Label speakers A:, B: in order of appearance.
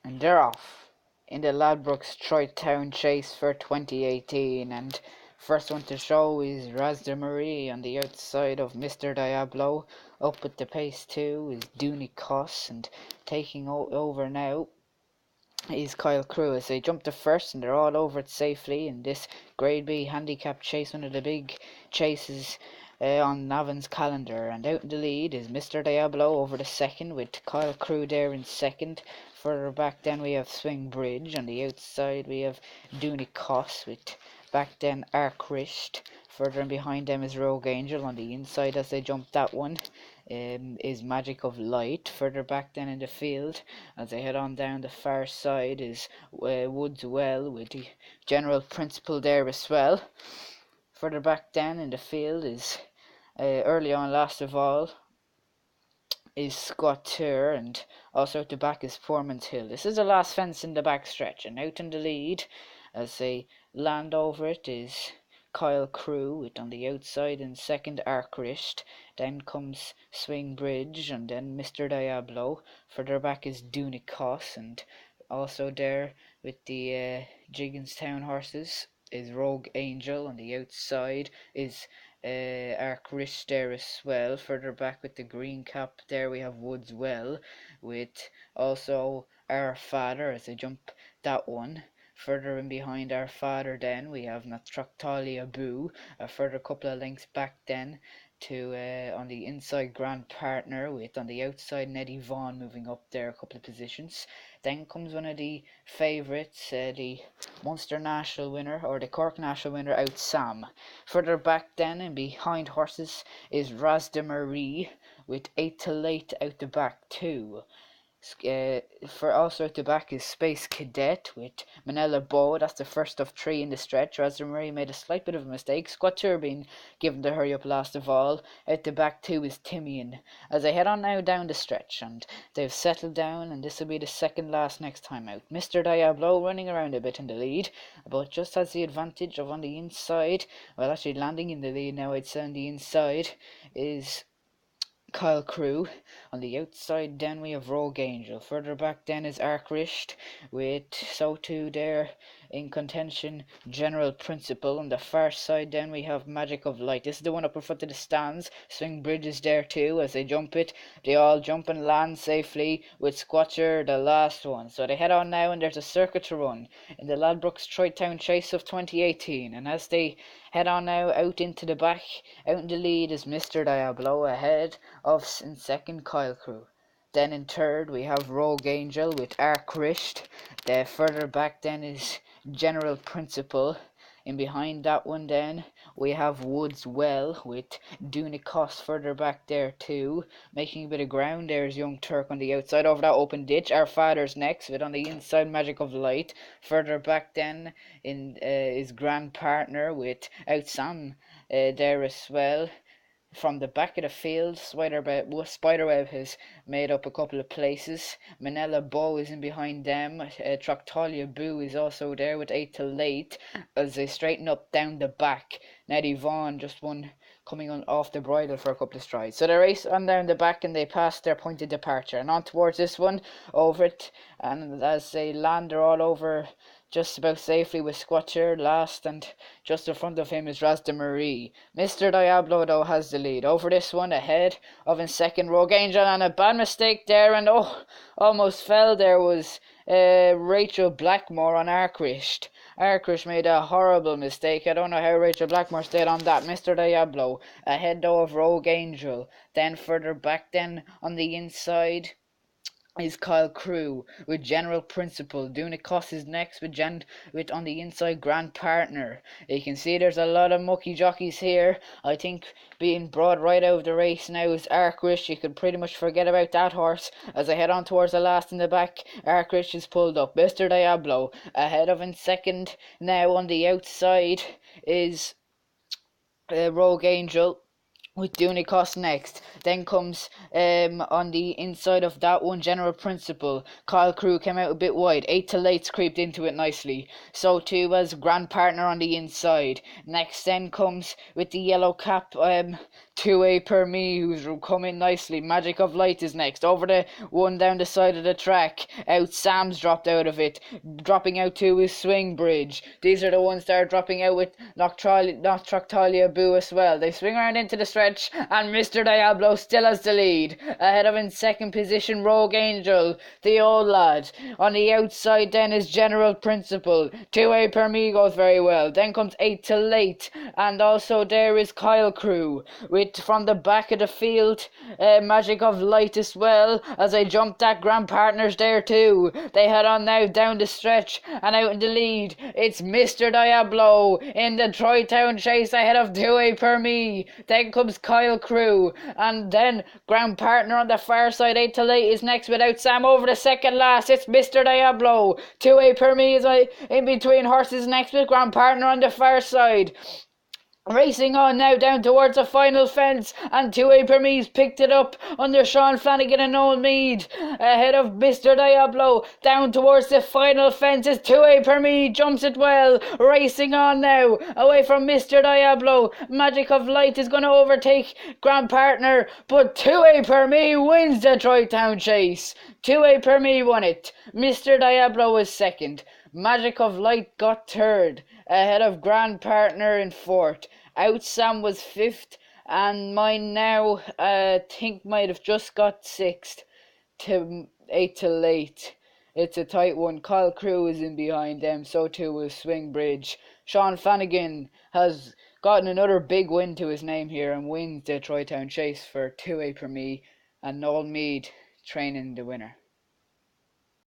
A: And they're off in the Ladbrokes Troytown chase for 2018. And first one to show is Razda Marie on the outside of Mr. Diablo. Up at the pace too is Dooney Koss, and taking over now is Kyle Crew as they jump to first, and they're all over it safely in this Grade B handicap chase, one of the big chases on Navan's calendar. And out in the lead is Mr. Diablo over the second, with Kyle Crew there in second. Further back then we have Swing Bridge. On the outside we have Dooney Koss, with back then Arc Wrist. Further in behind them is Rogue Angel. On the inside as they jump that one is Magic of Light. Further back then in the field as they head on down the far side is Woods Well, with the general principle there as well. Further back then in the field is early on last of all is Squatter, and also at the back is Foreman's Hill. This is the last fence in the back stretch, and out in the lead as they land over it is Kyle Crew, with on the outside in second Arc Wrist. Then comes Swing Bridge, and then Mr. Diablo. Further back is Dooney Koss, and also there with the Jigginstown horses is Rogue Angel. On the outside is Arc Wrist there as well. Further back with the green cap there we have Woods Well, with also Our Father as they jump that one. Further in behind Our Father then we have Natractalia Boo. A further couple of lengths back then to on the inside Grand Partner, with on the outside Neddy Vaughan moving up there a couple of positions. Then comes one of the favourites, the Munster National winner, or the Cork National winner, Out Sam. Further back then and behind horses is Razda Marie, with 8 to Late out the back too. For also at the back is Space Cadet with Manila Bow. That's the first of 3 in the stretch. Razda Marie made a slight bit of a mistake. Squatter being given the hurry up last of all. At the back too is Timian as they head on now down the stretch, and they've settled down, and this will be the second last next time out. Mr. Diablo running around a bit in the lead, but just has the advantage of on the inside, well actually landing in the lead now, I'd say on the inside is Kyle Crew. On the outside then we have Rogue Angel. Further back then is Arc Wrist, with so too there in contention General Principle. On the far side then we have Magic of Light. This is the one up in front of the stands. Swing Bridge is there too as they jump it. They all jump and land safely, with Squatcher the last one. So they head on now, and there's a circuit to run in the Ladbrokes Troytown Chase of 2018. And as they head on now out into the back, out in the lead is Mr. Diablo, ahead of in second Kyle Crew. Then in third we have Rogue Angel with Arc Wrist. The further back then is General Principle. In behind that one then we have Woods Well, with Dooney Koss further back there too. Making a bit of ground there is Young Turk on the outside over that open ditch. Our Father's next, with on the inside Magic of Light. Further back then is Grand Partner with Out Sam there as well. From the back of the field, Spiderweb has made up a couple of places. Manila Bow is in behind them. Tractalia Boo is also there with 8 to Late as they straighten up down the back. Neddy Vaughan just one coming on off the bridle for a couple of strides. So they race on down the back, and they pass their point of departure. And on towards this one, over it. And as they land, they're all over just about safely, with Squatcher last, and just in front of him is Razda Marie. Mr. Diablo though has the lead over this one, ahead of in second Rogue Angel, and a bad mistake there, and almost fell there was Rachel Blackmore on Arc Wrist. Arc Wrist made a horrible mistake. I don't know how Rachel Blackmore stayed on that. Mr. Diablo ahead though of Rogue Angel. Then further back then on the inside is Kyle Crew with General Principle. Dooney Koss is next with on the inside Grand Partner. You can see there's a lot of mucky jockeys here. I think being brought right out of the race now is Arc Wrist. You could pretty much forget about that horse as I head on towards the last in the back. Arc Wrist is pulled up. Mr. Diablo ahead of in second. Now on the outside is Rogue Angel with Dooney Koss next. Then comes on the inside of that one General Principle. Kyle Crew came out a bit wide. 8 to Late's creeped into it nicely. So too as Grand Partner on the inside. Next then comes with the yellow cap 2A per me, who's coming nicely. Magic of Light is next. Over the one down the side of the track. Out Sam's dropped out of it. Dropping out to his Swing Bridge. These are the ones that are dropping out with Noctractalia Boo as well. They swing around into the stretch, and Mr. Diablo still has the lead. Ahead of in second position, Rogue Angel, the old lad. On the outside then is General Principle. 2A per me goes very well. Then comes 8 to Late, and also there is Kyle Crew with from the back of the field Magic of Light as well, as they jumped that Grand Partners there too. They head on now down the stretch, and out in the lead it's Mr. Diablo in the Troytown chase ahead of 2A per me. Then comes Kyle Crew, and then Grand Partner on the far side. 8 to Late is next without Sam over the second last. It's Mr. Diablo. 2A per me is in between horses next with Grand Partner on the far side. Racing on now down towards the final fence, and 2A per me's picked it up under Sean Flanagan and Old Mead ahead of Mr. Diablo. Down towards the final fence is 2A per me, jumps it well. Racing on now away from Mr. Diablo. Magic of Light is going to overtake Grand Partner, but 2A per me wins the Troytown chase. 2A per me won it. Mr. Diablo was second. Magic of Light got third, ahead of Grand Partner in fourth. Out Sam was fifth, and mine now think might have just got sixth to 8 to Late. It's a tight one. Kyle Crew is in behind them, so too was Swing Bridge. Sean Flanagan has gotten another big win to his name here and wins the Troytown chase for 2A per me, and Noel Mead training the winner.